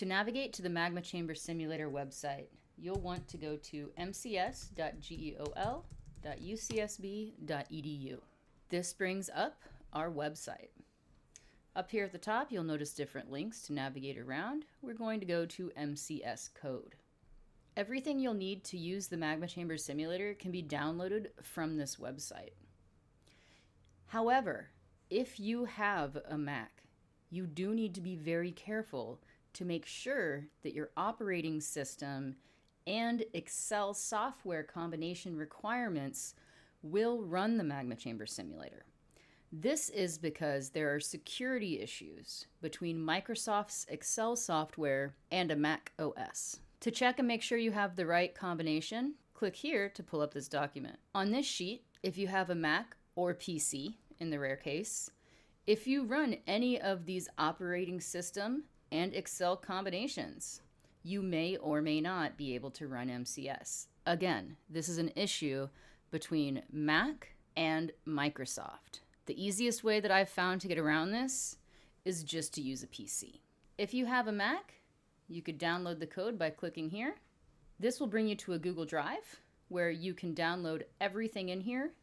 To navigate to the Magma Chamber Simulator website, you'll want to go to mcs.geol.ucsb.edu. This brings up our website. Up here at the top, you'll notice different links to navigate around. We're going to go to MCS code. Everything you'll need to use the Magma Chamber Simulator can be downloaded from this website. However, if you have a Mac, you do need to be very careful to make sure that your operating system and Excel software combination requirements will run the Magma Chamber Simulator. This is because there are security issues between Microsoft's Excel software and a Mac OS. To check and make sure you have the right combination, click here to pull up this document. On this sheet, if you have a Mac or PC, in the rare case, if you run any of these operating system and Excel combinations, you may or may not be able to run MCS. Again, this is an issue between Mac and Microsoft. The easiest way that I've found to get around this is just to use a PC. If you have a Mac, you could download the code by clicking here. This will bring you to a Google Drive where you can download everything in here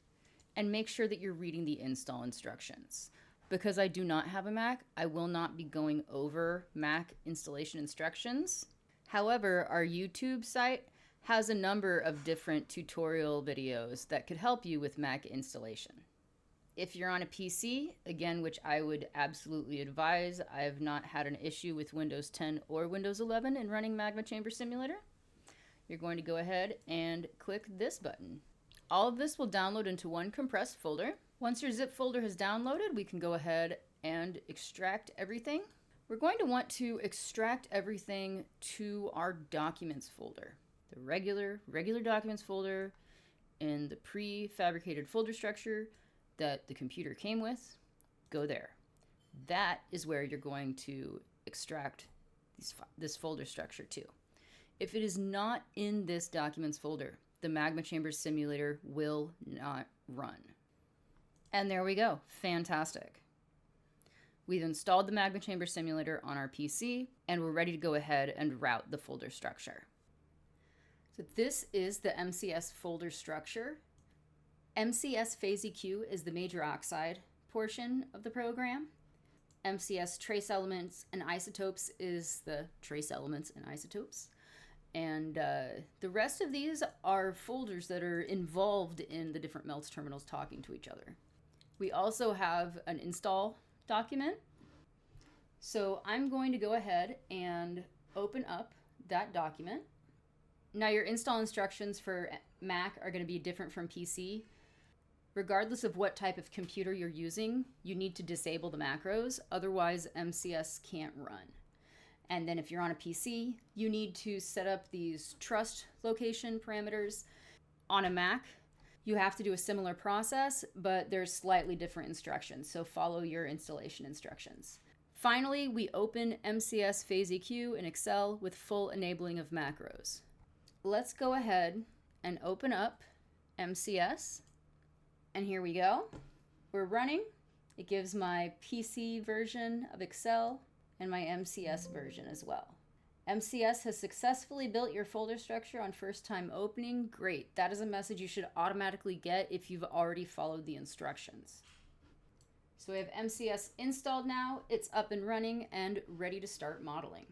and make sure that you're reading the install instructions. Because I do not have a Mac, I will not be going over Mac installation instructions. However, our YouTube site has a number of different tutorial videos that could help you with Mac installation. If you're on a PC, again, which I would absolutely advise, I have not had an issue with Windows 10 or Windows 11 in running Magma Chamber Simulator. You're going to go ahead and click this button. All of this will download into one compressed folder. Once your zip folder has downloaded, we can go ahead and extract everything. We're going to want to extract everything to our documents folder. The regular documents folder in the prefabricated folder structure that the computer came with, go there. That is where you're going to extract this folder structure to. If it is not in this documents folder, the Magma Chamber Simulator will not run. And there we go. Fantastic. We've installed the Magma Chamber Simulator on our PC, and we're ready to go ahead and route the folder structure. So this is the MCS folder structure. MCS Phase EQ is the major oxide portion of the program. MCS trace elements and isotopes is the trace elements and isotopes. And the rest of these are folders that are involved in the different melts terminals talking to each other. We also have an install document. So I'm going to go ahead and open up that document. Now your install instructions for Mac are going to be different from PC. Regardless of what type of computer you're using, you need to disable the macros, otherwise MCS can't run. And then if you're on a PC, you need to set up these trust location parameters. On a Mac, you have to do a similar process, but there's slightly different instructions, so follow your installation instructions. Finally, we open MCS Phase EQ in Excel with full enabling of macros. Let's go ahead and open up MCS, and here we go. We're running. It gives my PC version of Excel and my MCS version as well. MCS has successfully built your folder structure on first time opening. Great. That is a message you should automatically get if you've already followed the instructions. So we have MCS installed now. It's up and running and ready to start modeling.